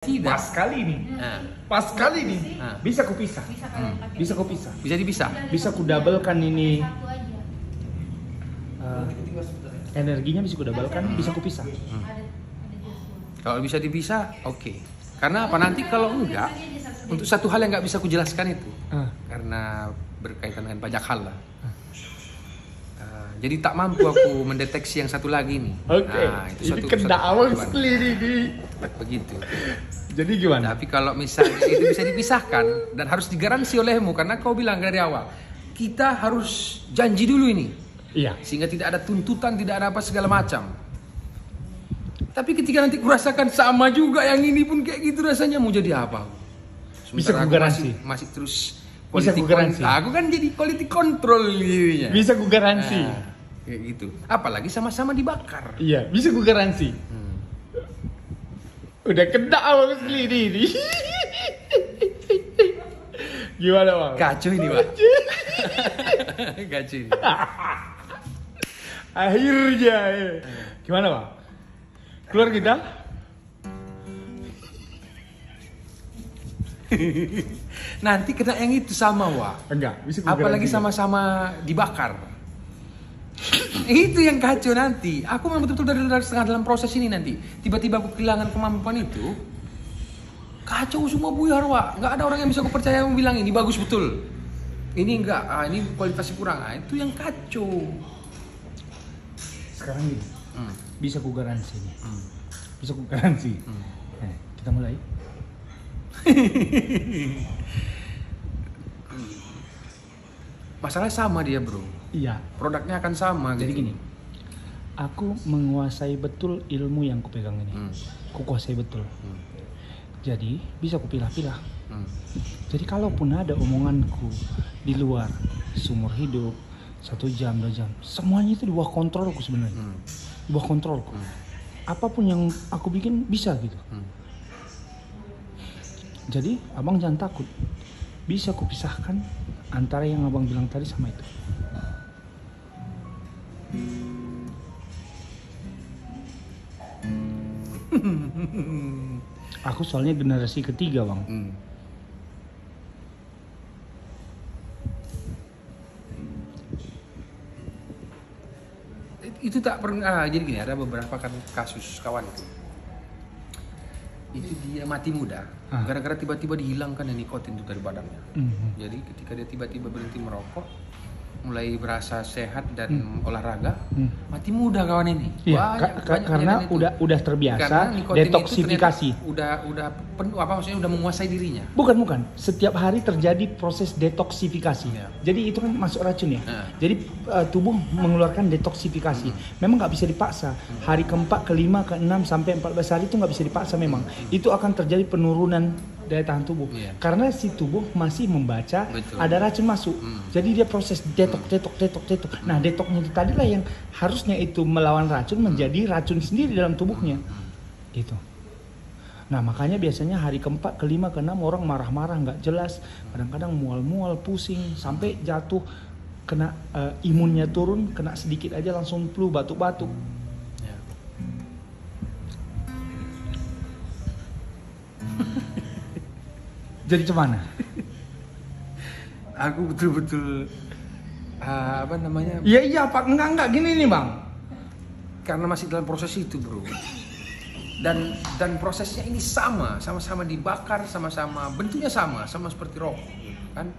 Tidak. Pas kali ini. Nah. Pas kali ini. Nah. Bisa kupisah. Bisa kupisah. Bisa dipisah. Bisa ku doublekan ini. Energinya bisa ku doublekan, bisa kupisah. Kalau bisa dipisah, oke. Karena apa? Nanti kalau enggak, untuk satu hal yang nggak bisa kujelaskan itu, karena berkaitan dengan banyak hal lah. Jadi tak mampu aku mendeteksi yang satu lagi nih. Oke. Nah, itu ini kena awal sekali ini. Begitu. Jadi gimana? Tapi kalau misalnya itu bisa dipisahkan dan harus digaransi olehmu, karena kau bilang dari awal, kita harus janji dulu ini. Iya. Sehingga tidak ada tuntutan, tidak ada apa segala macam. Tapi ketika nanti kurasakan sama juga yang ini pun kayak gitu rasanya, mau jadi apa? Bisa ku garansi. Masih terus Bisa ku garansi. Aku kan jadi quality control gitu. Bisa ku garansi. Kayak gitu. Apalagi sama-sama dibakar. Iya, bisa ku garansi. Udah kena awal sekali ini. Gimana bang? Kacau ini Pak. Kacau ini. Akhirnya. Gimana bang? Keluar kita? Nanti kena yang itu sama Wak. Enggak, bisa ku Apalagi garansi. sama-sama dibakar. Itu yang kacau nanti. Aku memang betul-betul dari setengah dalam proses ini nanti. Tiba-tiba aku kehilangan kemampuan itu. Kacau semua buyar Wak. Nggak ada orang yang bisa aku percaya yang bilang ini bagus betul. Ini enggak, ini kualitasnya kurang. Itu yang kacau. Sekarang gini, bisa ku garansi nih. Bisa ku garansi. Kita mulai. Masalahnya sama dia bro. Iya. Produknya akan sama. Jadi gitu. gini, aku menguasai betul ilmu yang kupegang ini. Ku kuasai betul. Jadi bisa ku pilah-pilah. Jadi kalaupun ada omonganku di luar seumur hidup 1 jam 2 jam, semuanya itu di bawah kontrolku sebenarnya. Di bawah kontrolku. Apapun yang aku bikin bisa gitu. Jadi abang jangan takut. Bisa ku pisahkan antara yang abang bilang tadi sama itu. Aku soalnya generasi ketiga bang. Itu tak pernah. Jadi gini, ada beberapa kan kasus kawan itu dia mati muda gara-gara tiba-tiba dihilangkan nikotin itu dari badannya. Jadi ketika dia tiba-tiba berhenti merokok, mulai berasa sehat dan olahraga, mati muda kawan ini. Iya, karena udah terbiasa detoksifikasi. Udah penuh apa maksudnya udah menguasai dirinya. Bukan. Setiap hari terjadi proses detoksifikasi. Jadi itu kan masuk racun ya. Jadi tubuh mengeluarkan detoksifikasi. Memang nggak bisa dipaksa. Hari ke-4, ke-5, ke-6 sampai 14 hari itu nggak bisa dipaksa memang. Itu akan terjadi penurunan daya tahan tubuh. Karena si tubuh masih membaca ada racun masuk. Jadi dia proses detok. Nah, detoknya itu tadilah yang harusnya itu melawan racun menjadi racun sendiri dalam tubuhnya. Gitu. Nah, makanya biasanya hari ke-4, ke-5, ke-6 orang marah-marah nggak jelas, kadang-kadang mual-mual, pusing, sampai jatuh kena imunnya turun, kena sedikit aja langsung flu, batuk-batuk. Jadi gimana? Aku betul-betul apa namanya? Iya Pak, enggak gini nih Bang. Karena masih dalam proses itu, Bro. Dan prosesnya ini sama-sama dibakar, sama-sama bentuknya sama seperti rokok, gitu kan?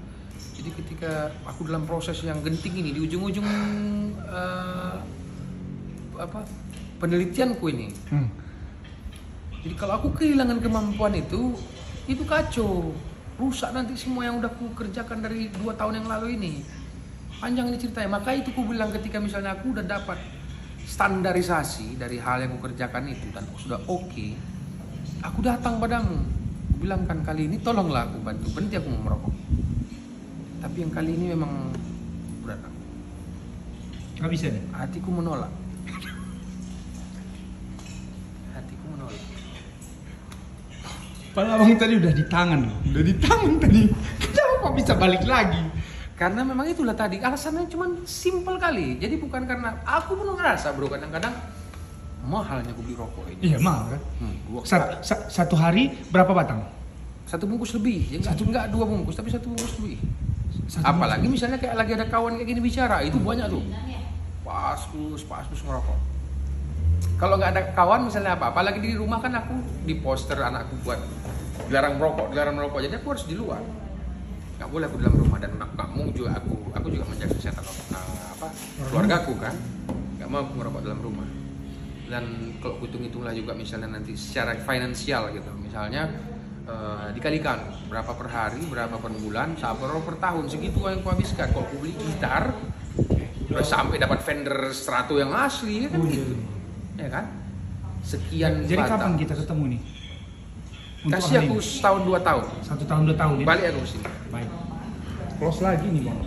Jadi ketika aku dalam proses yang genting ini di ujung-ujung penelitianku ini. Jadi kalau aku kehilangan kemampuan itu kacau, rusak nanti semua yang udah aku kerjakan dari 2 tahun yang lalu ini. Panjang ini ceritanya. Maka itu aku bilang ketika misalnya aku udah dapat standarisasi dari hal yang aku kerjakan itu dan sudah oke, aku datang padamu. Aku bilang kan kali ini tolonglah aku bantu, berhenti aku mau merokok. Tapi yang kali ini memang berat aku. Nggak bisa deh. Hatiku menolak. Padahal abang tadi udah di tangan tadi. Kenapa bisa balik lagi? Karena memang itulah tadi alasannya cuma simpel kali. Jadi bukan karena aku pun ngerasa bro kadang-kadang Mahalnya aku beli rokok ini. Iya mahal kan. Dua Satu hari berapa batang? satu bungkus lebih, ya enggak 2 bungkus tapi 1 bungkus lebih. Apalagi misalnya kayak lagi ada kawan kayak gini bicara, itu banyak tuh. Pas ngerokok. Kalau nggak ada kawan misalnya apalagi di rumah kan aku di poster anakku buat dilarang merokok, jadi aku harus di luar. Nggak boleh aku di dalam rumah, dan kamu juga aku juga menjaga kesehatan keluargaku kan. Nggak mau aku merokok dalam rumah. Dan kalau hitung-hitunglah juga misalnya nanti secara finansial gitu, misalnya dikalikan berapa per hari, berapa per bulan, berapa per tahun, segitu yang aku habiskan. Kalau aku beli gitar sampai dapat Fender Strato yang asli kan gitu. Ya kan? Sekian Jadi batang. kapan kita ketemu nih? Kasih aku 1 tahun 2 tahun. 1 tahun 2 tahun ya? Balik aku sini. Baik. Close lagi nih Bang.